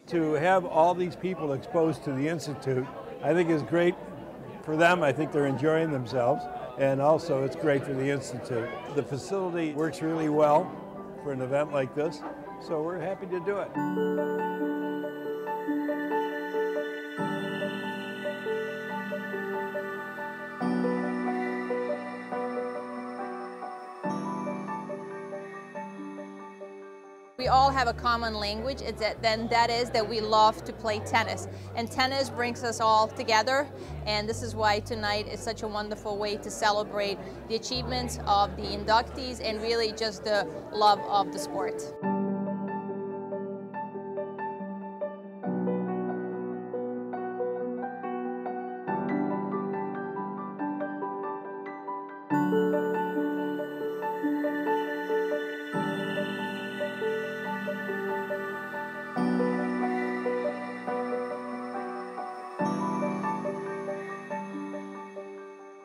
To have all these people exposed to the Institute, I think is great for them. I think they're enjoying themselves, and also it's great for the Institute. The facility works really well for an event like this, so we're happy to do it. We all have a common language, that is that we love to play tennis. And tennis brings us all together, and this is why tonight is such a wonderful way to celebrate the achievements of the inductees and really just the love of the sport.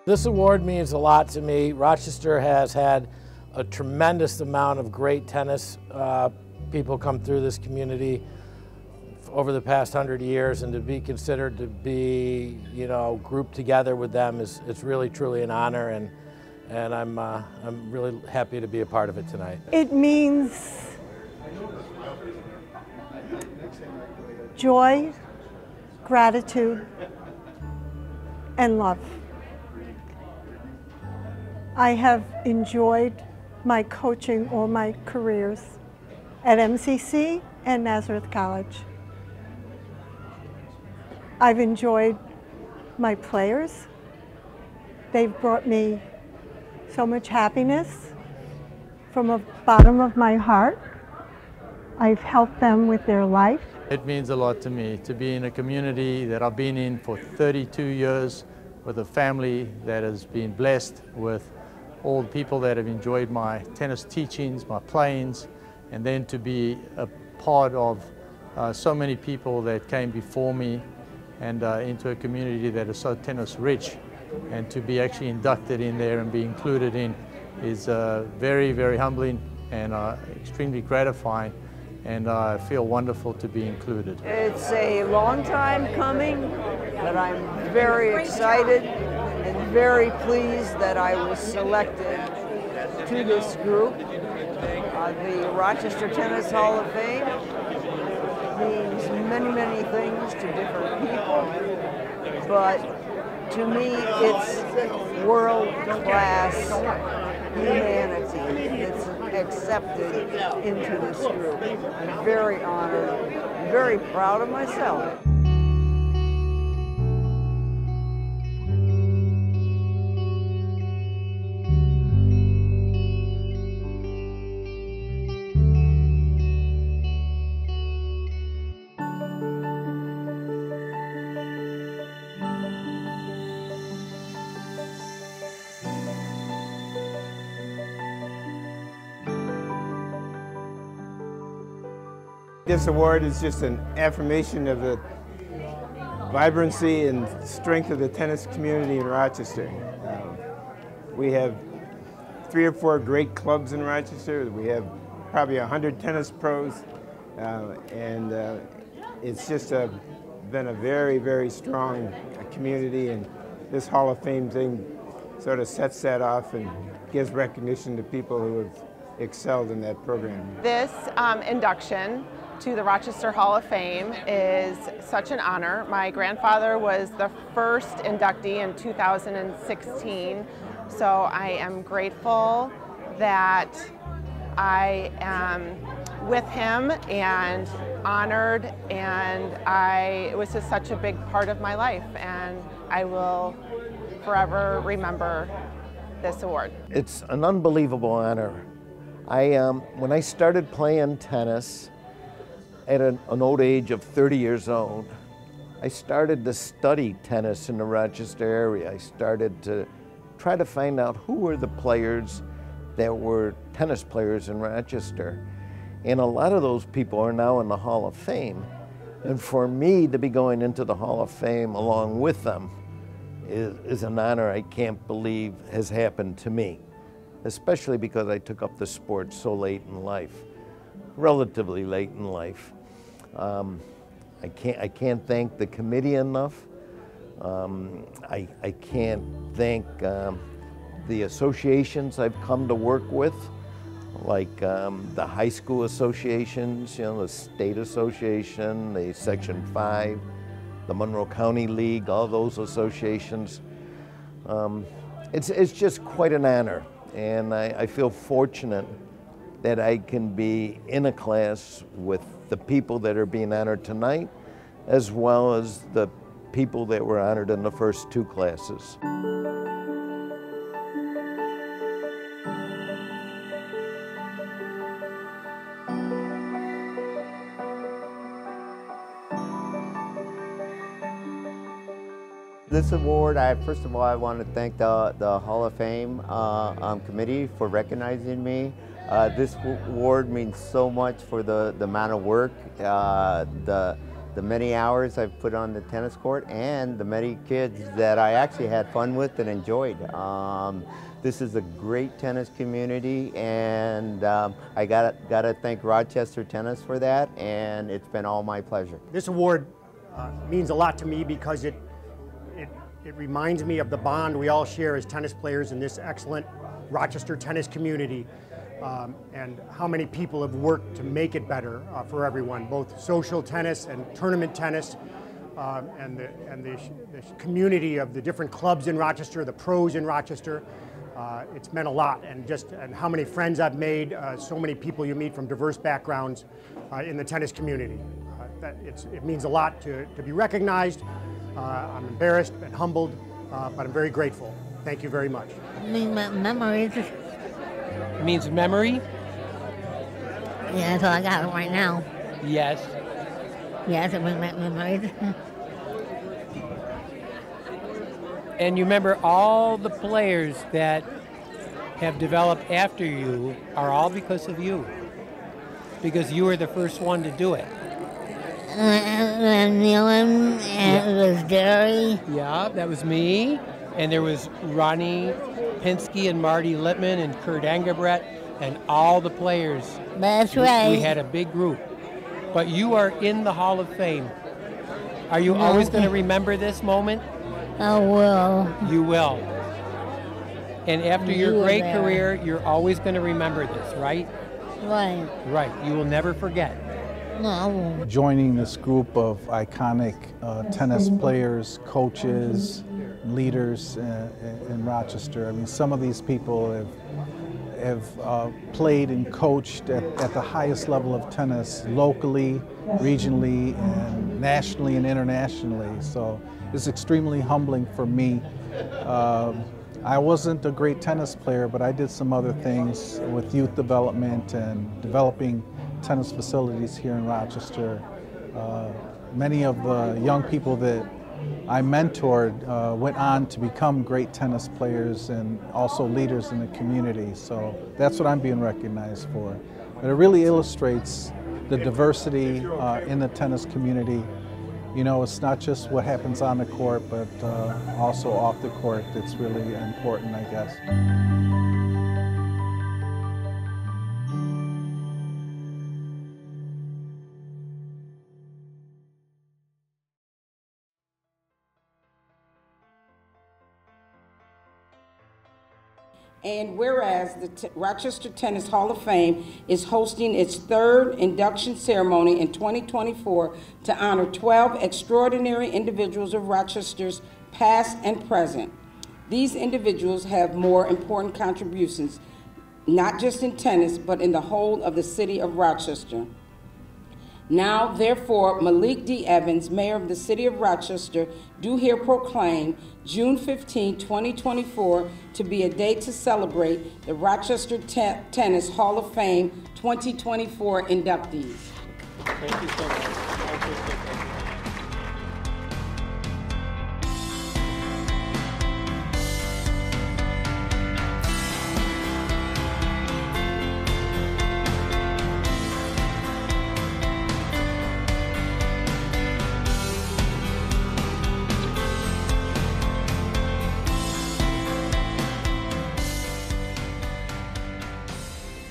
This award means a lot to me. Rochester has had a tremendous amount of great tennis people come through this community over the past 100 years, and to be considered to be, grouped together with them it's really truly an honor, and I'm really happy to be a part of it tonight. It means joy, gratitude, and love. I have enjoyed my coaching all my careers at MCC and Nazareth College. I've enjoyed my players. They've brought me so much happiness from the bottom of my heart. I've helped them with their life. It means a lot to me to be in a community that I've been in for 32 years, with a family that has been blessed with all the people that have enjoyed my tennis teachings, my playings, and then to be a part of so many people that came before me, and into a community that is so tennis rich, and to be actually inducted in there and be included in is very, very humbling and extremely gratifying, and I feel wonderful to be included. It's a long time coming, but I'm very excited and very pleased that I was selected to this group. The Rochester Tennis Hall of Fame means many, many things to different people, but to me it's world-class humanity that's accepted into this group. I'm very honored, very proud of myself. This award is just an affirmation of the vibrancy and strength of the tennis community in Rochester. We have 3 or 4 great clubs in Rochester. We have probably 100 tennis pros, and it's just been a very, very strong community, and this Hall of Fame thing sort of sets that off and gives recognition to people who have excelled in that program. This induction to the Rochester Hall of Fame is such an honor. My grandfather was the first inductee in 2016, so I am grateful that I am with him and honored, and it was just such a big part of my life, and I will forever remember this award. It's an unbelievable honor. When I started playing tennis at an old age of 30 years old, I started to study tennis in the Rochester area. I started to try to find out who were the players that were tennis players in Rochester. And a lot of those people are now in the Hall of Fame. And for me to be going into the Hall of Fame along with them is an honor I can't believe has happened to me, especially because I took up the sport so late in life, relatively late in life. I can't thank the committee enough. I can't thank the associations I've come to work with, like the high school associations, you know, the state association, the Section 5, the Monroe County League, all those associations. It's just quite an honor, and I feel fortunate that I can be in a class with the people that are being honored tonight, as well as the people that were honored in the first two classes. This award, first of all, I want to thank the Hall of Fame committee for recognizing me. This award means so much for the amount of work, the many hours I've put on the tennis court, and the many kids that I actually had fun with and enjoyed. This is a great tennis community, and I gotta thank Rochester Tennis for that, and it's been all my pleasure. This award means a lot to me because it reminds me of the bond we all share as tennis players in this excellent Rochester tennis community, and how many people have worked to make it better for everyone, both social tennis and tournament tennis, and the community of the different clubs in Rochester, the pros in Rochester. It's meant a lot, and how many friends I've made, so many people you meet from diverse backgrounds in the tennis community. It means a lot to be recognized. I'm embarrassed and humbled, but I'm very grateful. Thank you very much. Memories. It means memory? Yeah, that's all I got right now. Yes. Yes, it means memories. And you remember all the players that have developed after you are all because of you. Because you were the first one to do it. And Nealon, and it was Gary. Yeah, that was me. And there was Ronnie Pinsky and Marty Littman and Kurt Engelbrecht and all the players. That's right. We had a big group. But you are in the Hall of Fame. Are you always going to remember this moment? I will. You will. And after your great career, you're always going to remember this, right? Right. Right. You will never forget. No, I won't. Joining this group of iconic tennis players, coaches, leaders in Rochester. I mean, some of these people have played and coached at the highest level of tennis, locally, regionally, and nationally and internationally. So it's extremely humbling for me. I wasn't a great tennis player, but I did some other things with youth development and developing tennis facilities here in Rochester. Many of the young people that I mentored went on to become great tennis players and also leaders in the community. So that's what I'm being recognized for. But it really illustrates the diversity in the tennis community. You know, it's not just what happens on the court, but also off the court that's really important, I guess. And whereas the Rochester Tennis Hall of Fame is hosting its third induction ceremony in 2024 to honor 12 extraordinary individuals of Rochester's past and present. These individuals have more important contributions, not just in tennis, but in the whole of the city of Rochester. Now, therefore, Malik D. Evans, Mayor of the City of Rochester, do here proclaim June 15, 2024 to be a day to celebrate the Rochester Tennis Hall of Fame 2024 inductees. Thank you so much. Thank you.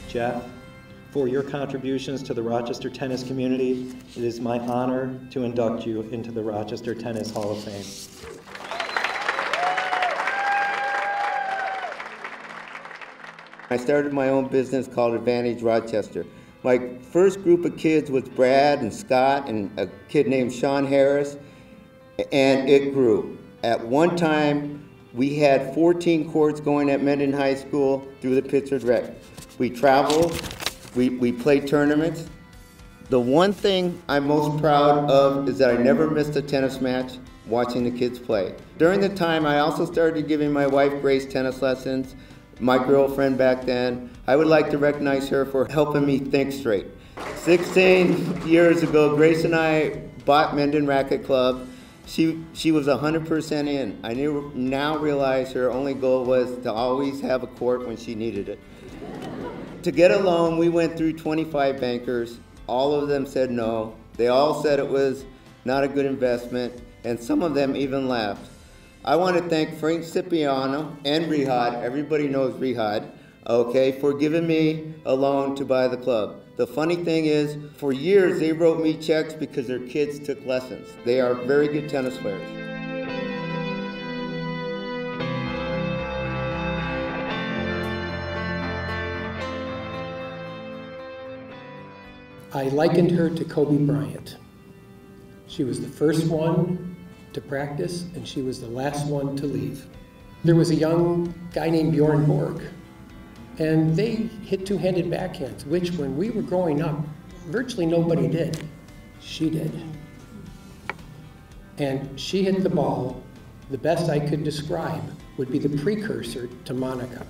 Jeff, For your contributions to the Rochester tennis community, it is my honor to induct you into the Rochester Tennis Hall of Fame. I started my own business called Advantage Rochester. My first group of kids was Brad and Scott and a kid named Sean Harris, and it grew. At one time, we had 14 courts going at Mendon High School through the Pittsford Rec. We traveled, we played tournaments. The one thing I'm most proud of is that I never missed a tennis match watching the kids play. During the time, I also started giving my wife Grace tennis lessons, my girlfriend back then. I would like to recognize her for helping me think straight. 16 years ago, Grace and I bought Mendon Racket Club. She was 100% in. I now realize her only goal was to always have a court when she needed it. To get a loan, we went through 25 bankers. All of them said no. They all said it was not a good investment, and some of them even laughed. I want to thank Frank Cipriano and Rihad, everybody knows Rihad, okay, for giving me a loan to buy the club. The funny thing is, for years they wrote me checks because their kids took lessons. They are very good tennis players. I likened her to Kobe Bryant. She was the first one to practice, and she was the last one to leave. There was a young guy named Bjorn Borg, and they hit two-handed backhands, which when we were growing up, virtually nobody did. She did. And she hit the ball, the best I could describe would be the precursor to Monica,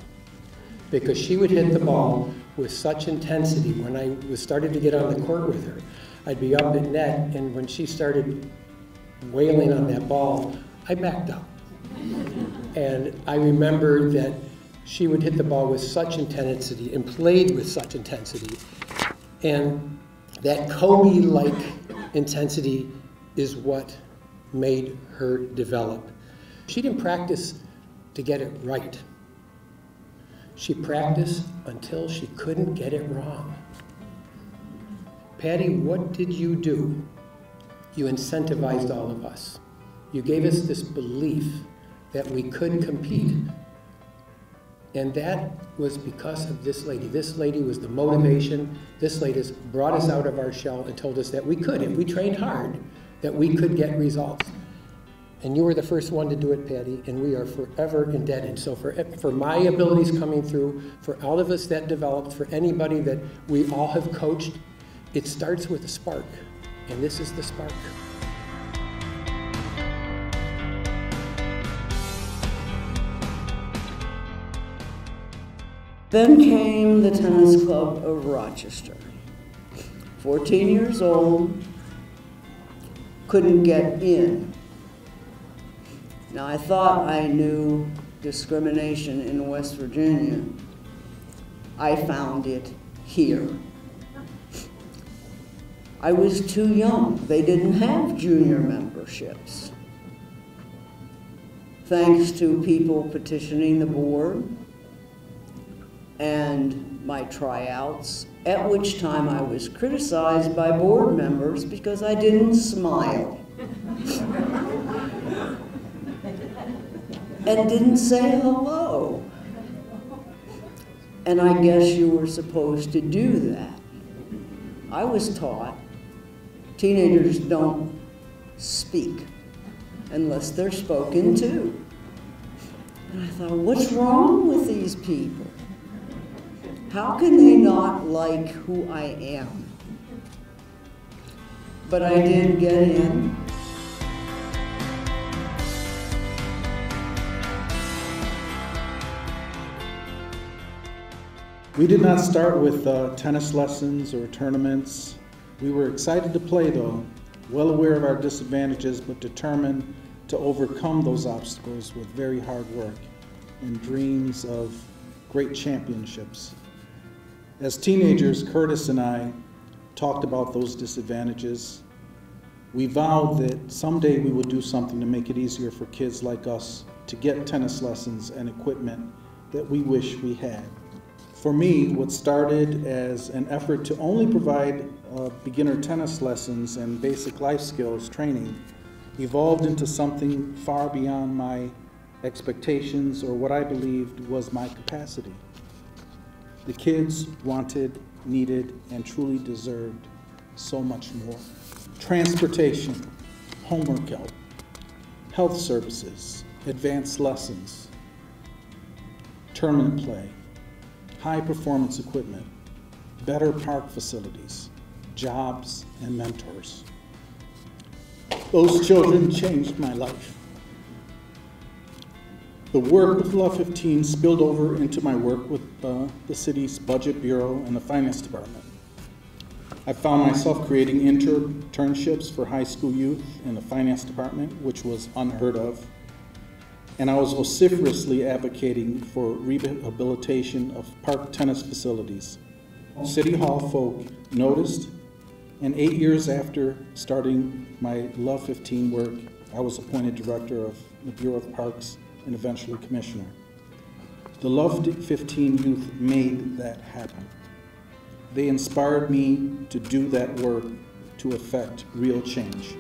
because she would hit the ball with such intensity. When I was started to get on the court with her, I'd be up at net, and when she started wailing on that ball, I backed up. And I remember that she would hit the ball with such intensity and played with such intensity. And that Kobe-like intensity is what made her develop. She didn't practice to get it right. She practiced until she couldn't get it wrong. Patty, what did you do? You incentivized all of us. You gave us this belief that we could compete. And that was because of this lady. This lady was the motivation. This lady brought us out of our shell and told us that we could, if we trained hard, that we could get results. And you were the first one to do it, Patty, and we are forever indebted. So for my abilities coming through, for all of us that developed, for anybody that we all have coached, it starts with a spark, and this is the spark. Then came the Tennis Club of Rochester. 14 years old, couldn't get in. Now, I thought I knew discrimination in West Virginia. I found it here. I was too young. They didn't have junior memberships. Thanks to people petitioning the board and my tryouts, at which time I was criticized by board members because I didn't smile. And didn't say hello. And I guess you were supposed to do that. I was taught teenagers don't speak unless they're spoken to. And I thought, what's wrong with these people? How can they not like who I am? But I did get in. We did not start with tennis lessons or tournaments. We were excited to play though, well aware of our disadvantages, but determined to overcome those obstacles with very hard work and dreams of great championships. As teenagers, Curtis and I talked about those disadvantages. We vowed that someday we would do something to make it easier for kids like us to get tennis lessons and equipment that we wish we had. For me, what started as an effort to only provide beginner tennis lessons and basic life skills training evolved into something far beyond my expectations or what I believed was my capacity. The kids wanted, needed, and truly deserved so much more. Transportation, homework help, health services, advanced lessons, tournament play, high performance equipment, better park facilities, jobs, and mentors. Those children changed my life. The work with Love 15 spilled over into my work with the city's Budget Bureau and the Finance Department. I found myself creating internships for high school youth in the Finance Department, which was unheard of. And I was vociferously advocating for rehabilitation of park tennis facilities. City Hall folk noticed, and 8 years after starting my Love 15 work, I was appointed director of the Bureau of Parks and eventually commissioner. The Love 15 youth made that happen. They inspired me to do that work to effect real change.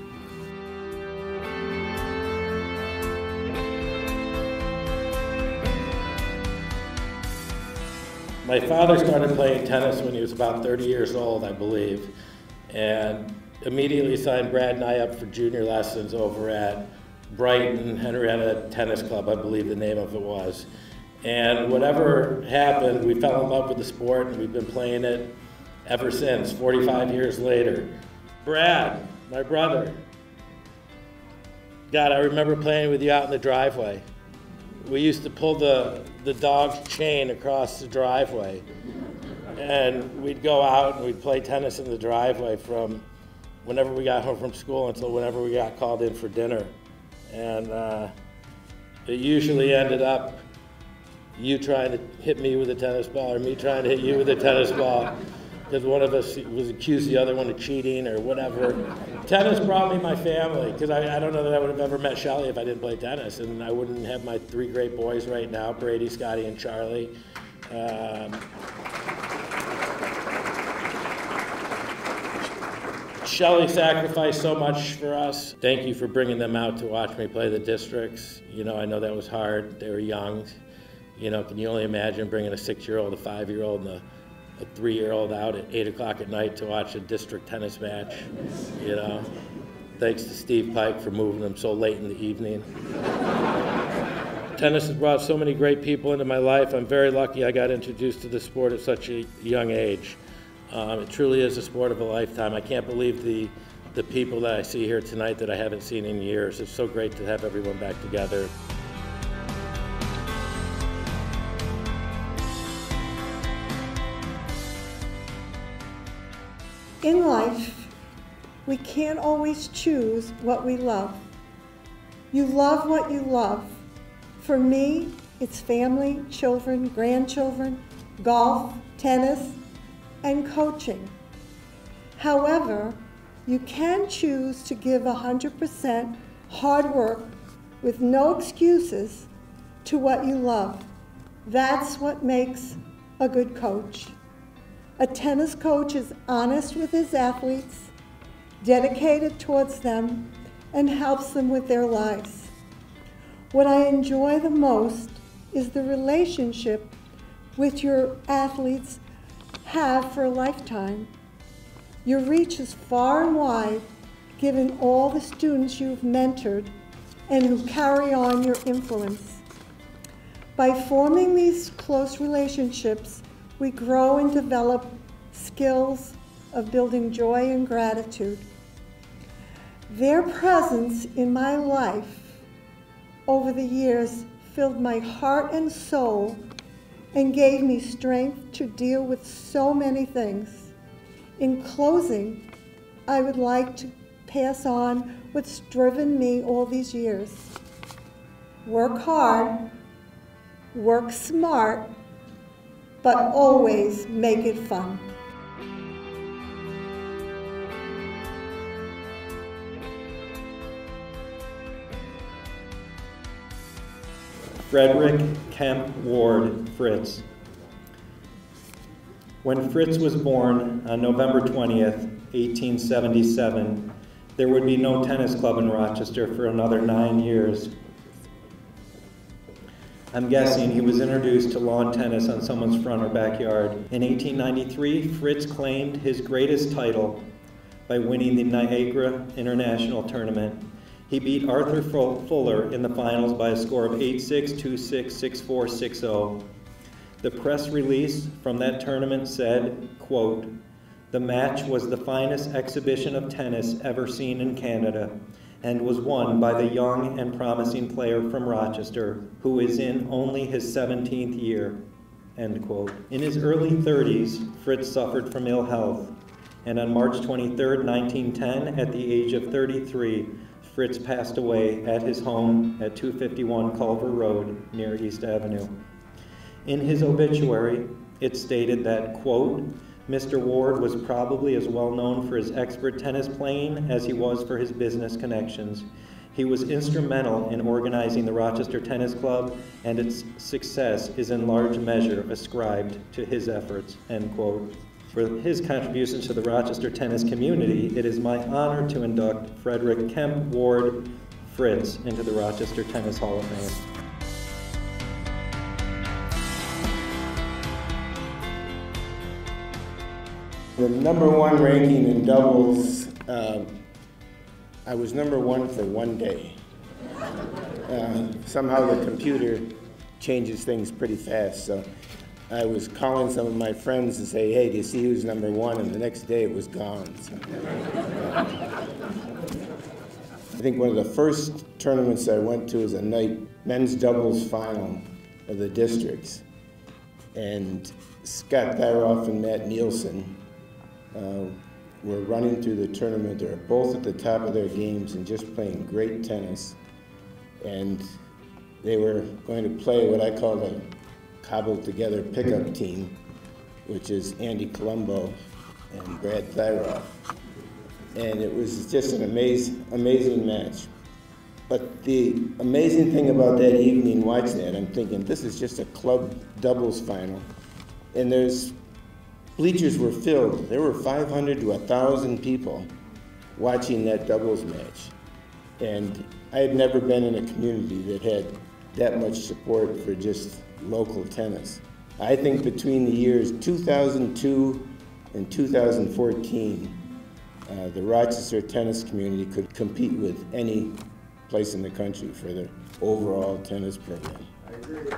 My father started playing tennis when he was about 30 years old, I believe, and immediately signed Brad and I up for junior lessons over at Brighton Henrietta Tennis Club, I believe the name of it was. And whatever happened, we fell in love with the sport, and we've been playing it ever since, 45 years later. Brad, my brother. God, I remember playing with you out in the driveway. We used to pull the dog's chain across the driveway, and we'd go out and we'd play tennis in the driveway from whenever we got home from school until whenever we got called in for dinner. And it usually ended up you trying to hit me with a tennis ball or me trying to hit you with a tennis ball, because one of us was accused the other one of cheating or whatever. Tennis brought me my family, because I don't know that I would have ever met Shelly if I didn't play tennis, and I wouldn't have my three great boys right now, Brady, Scotty, and Charlie. Shelly sacrificed so much for us. Thank you for bringing them out to watch me play the districts. You know, I know that was hard. They were young. You know, can you only imagine bringing a 6-year-old, a 5-year-old, and a 3-year-old out at 8 o'clock at night to watch a district tennis match, you know? Thanks to Steve Pike for moving them so late in the evening. Tennis has brought so many great people into my life. I'm very lucky I got introduced to the sport at such a young age. It truly is a sport of a lifetime. I can't believe the people that I see here tonight that I haven't seen in years. It's so great to have everyone back together. In life, we can't always choose what we love. You love what you love. For me, it's family, children, grandchildren, golf, tennis, and coaching. However, you can choose to give 100% hard work with no excuses to what you love. That's what makes a good coach. A tennis coach is honest with his athletes, dedicated towards them, and helps them with their lives. What I enjoy the most is the relationship with your athletes have for a lifetime. Your reach is far and wide, given all the students you've mentored and who carry on your influence. By forming these close relationships, we grow and develop skills of building joy and gratitude. Their presence in my life over the years filled my heart and soul and gave me strength to deal with so many things. In closing, I would like to pass on what's driven me all these years. Work hard, work smart, but always make it fun. Frederick Kemp Ward Fritz. When Fritz was born on November 20th, 1877, there would be no tennis club in Rochester for another 9 years. I'm guessing he was introduced to lawn tennis on someone's front or backyard. In 1893, Fritz claimed his greatest title by winning the Niagara International Tournament. He beat Arthur Fuller in the finals by a score of 8-6, 2-6, 6-4, 6-0. The press release from that tournament said, quote, "The match was the finest exhibition of tennis ever seen in Canada and was won by the young and promising player from Rochester who is in only his 17th year," end quote. In his early 30s, Fritz suffered from ill health, and on March 23, 1910, at the age of 33, Fritz passed away at his home at 251 Culver Road near East Avenue. In his obituary, it stated that, quote, "Mr. Ward was probably as well known for his expert tennis playing as he was for his business connections. He was instrumental in organizing the Rochester Tennis Club, and its success is in large measure ascribed to his efforts," end quote. For his contributions to the Rochester tennis community, it is my honor to induct Frederick Kemp Ward Fritz into the Rochester Tennis Hall of Fame. The #1 ranking in doubles, I was #1 for 1 day. Somehow the computer changes things pretty fast, so I was calling some of my friends to say, hey, do you see who's #1? And the next day it was gone. So, I think one of the first tournaments I went to was a night men's doubles final of the districts. And Scott Thyroff and Matt Nielsen were running through the tournament. They were both at the top of their games and just playing great tennis. And they were going to play what I call a cobbled together pickup team, which is Andy Colombo and Brad Thyroff. And it was just an amazing match. But the amazing thing about that evening watching that, I'm thinking, this is just a club doubles final. And bleachers were filled. There were 500 to 1,000 people watching that doubles match. And I had never been in a community that had that much support for just local tennis. I think between the years 2002 and 2014, the Rochester tennis community could compete with any place in the country for the overall tennis program. I agree.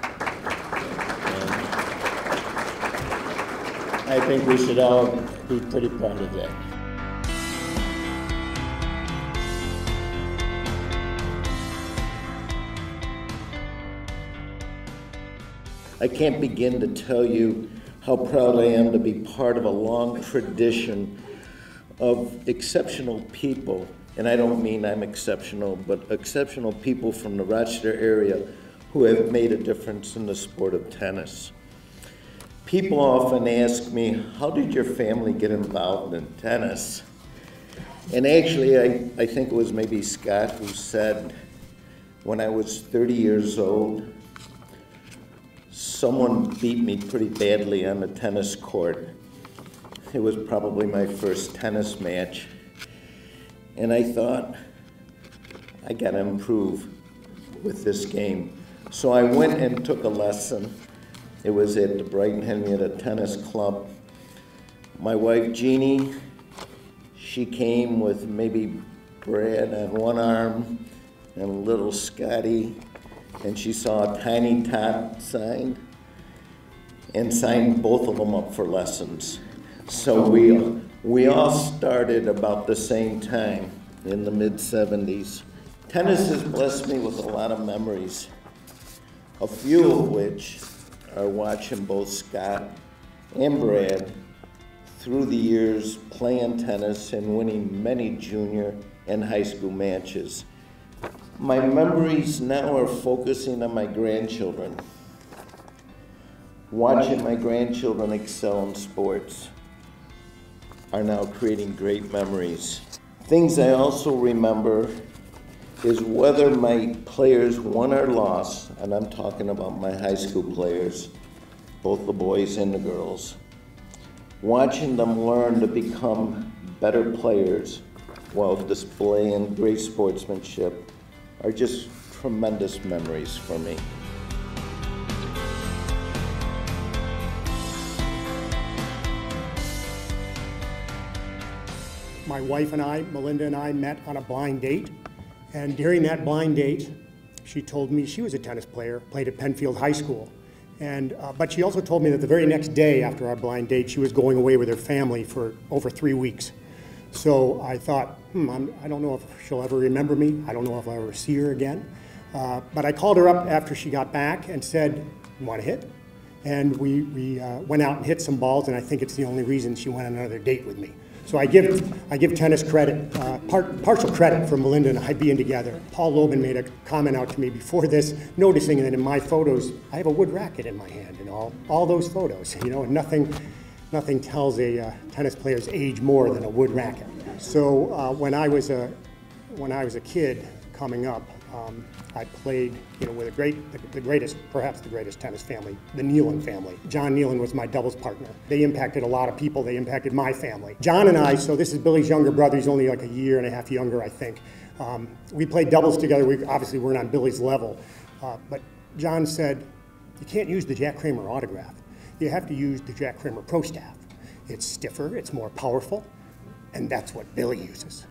I think we should all be pretty proud of that. I can't begin to tell you how proud I am to be part of a long tradition of exceptional people, and I don't mean I'm exceptional, but exceptional people from the Rochester area who have made a difference in the sport of tennis. People often ask me, how did your family get involved in tennis? And actually, I think it was maybe Scott who said, when I was 30 years old, someone beat me pretty badly on the tennis court. It was probably my first tennis match. And I thought, I gotta improve with this game. So I went and took a lesson. It was at the Brighton Henrietta Tennis Club. My wife, Jeannie, she came with maybe Brad on one arm and little Scotty, and she saw a tiny tot sign and signed both of them up for lessons. So we all started about the same time in the mid-70s. Tennis has blessed me with a lot of memories, a few of which are watching both Scott and Brad through the years playing tennis and winning many junior and high school matches. My memories now are focusing on my grandchildren, watching my grandchildren excel in sports are now creating great memories. Things I also remember is whether my players won or lost, and I'm talking about my high school players, both the boys and the girls. watching them learn to become better players while displaying great sportsmanship are just tremendous memories for me. My wife and I, Melinda and I, met on a blind date, and during that blind date, she told me she was a tennis player, played at Penfield High School. But she also told me that the very next day after our blind date, she was going away with her family for over 3 weeks. So I thought, I don't know if she'll ever remember me. I don't know if I'll ever see her again. But I called her up after she got back and said, "You want to hit?" And we went out and hit some balls, and I think it's the only reason she went on another date with me. So I give tennis credit, partial credit for Melinda and I being together. Paul Loban made a comment out to me before this, noticing that in my photos, I have a wood racket in my hand in all those photos, you know, and nothing tells a tennis player's age more than a wood racket. So when I was a kid coming up, I played, you know, with perhaps the greatest tennis family, the Nealon family. John Nealon was my doubles partner. They impacted a lot of people. They impacted my family. John and I, so this is Billy's younger brother. He's only like a year and a half younger, I think. We played doubles together. We obviously weren't on Billy's level. But John said, you can't use the Jack Kramer autograph. You have to use the Jack Kramer Pro Staff. It's stiffer, it's more powerful, and that's what Billy uses.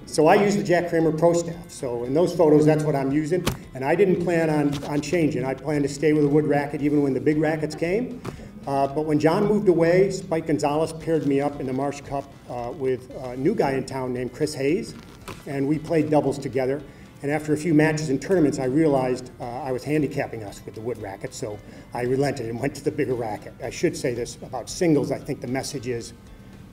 So I use the Jack Kramer Pro Staff. So in those photos, that's what I'm using. And I didn't plan on changing. I planned to stay with a wood racket even when the big rackets came. But when John moved away, Spike Gonzalez paired me up in the Marsh Cup with a new guy in town named Chris Hayes. And we played doubles together. And after a few matches and tournaments, I realized I was handicapping us with the wood racket. So I relented and went to the bigger racket. I should say this about singles. I think the message is,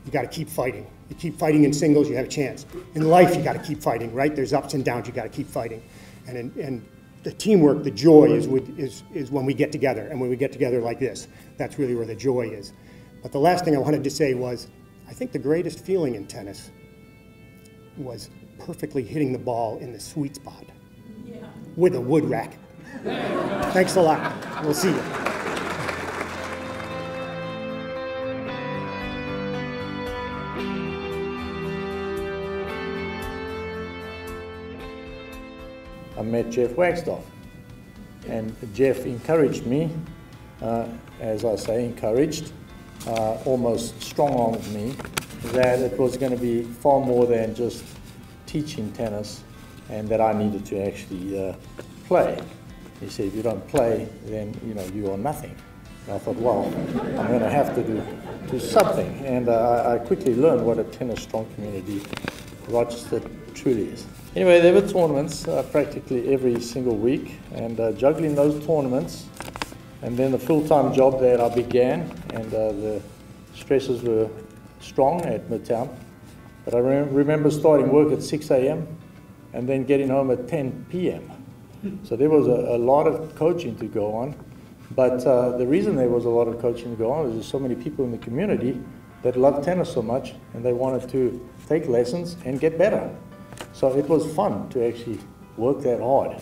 you got to keep fighting. You keep fighting in singles, you have a chance. In life, you got to keep fighting, right? There's ups and downs, you got to keep fighting. And the teamwork, the joy is when we get together. And when we get together like this, that's really where the joy is. But the last thing I wanted to say was, I think the greatest feeling in tennis was perfectly hitting the ball in the sweet spot with a wood racket. Thanks a lot. We'll see you. I met Jeff Wagstaff, and Jeff encouraged me, as I say, encouraged, almost strong-armed me, that it was going to be far more than just teaching tennis, and that I needed to actually play. He said, if you don't play, then you are nothing. And I thought, well, I'm going to have to do something, and I quickly learned what a tennis-strong community Rochester truly is. Anyway, there were tournaments practically every single week, and juggling those tournaments, and then the full-time job that I began, and the stresses were strong at Midtown. But I remember starting work at 6 a.m. and then getting home at 10 p.m. So there was a lot of coaching to go on. But the reason there was a lot of coaching to go on is there's so many people in the community that loved tennis so much, and they wanted to take lessons and get better. So it was fun to actually work that hard.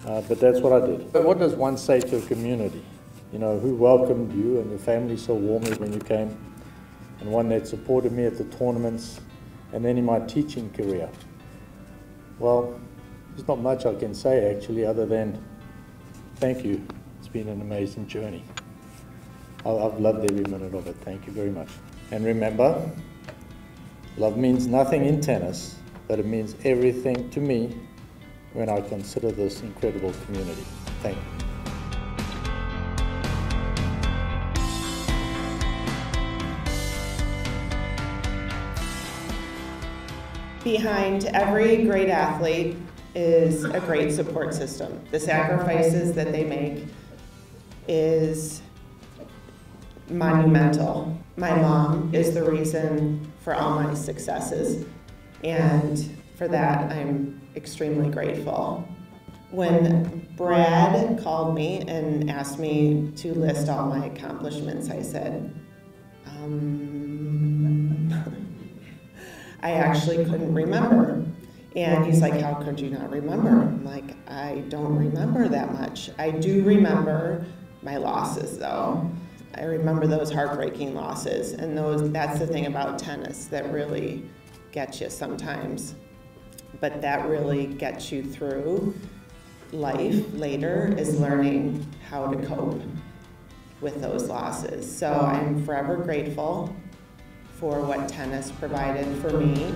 But that's what I did. But what does one say to a community? You know, who welcomed you and your family so warmly when you came, and one that supported me at the tournaments, and then in my teaching career? Well, there's not much I can say actually other than thank you. It's been an amazing journey. I've loved every minute of it. Thank you very much. And remember, love means nothing in tennis, but it means everything to me when I consider this incredible community. Thank you. Behind every great athlete is a great support system. The sacrifices that they make is monumental. My mom is the reason for all my successes, and for that I'm extremely grateful. When Brad called me and asked me to list all my accomplishments, I said, I actually couldn't remember. And he's like, how could you not remember? I'm like, I don't remember that much. I do remember my losses though. I remember those heartbreaking losses, and that's the thing about tennis that really gets you sometimes. But that really gets you through life later, is learning how to cope with those losses. So I'm forever grateful for what tennis provided for me.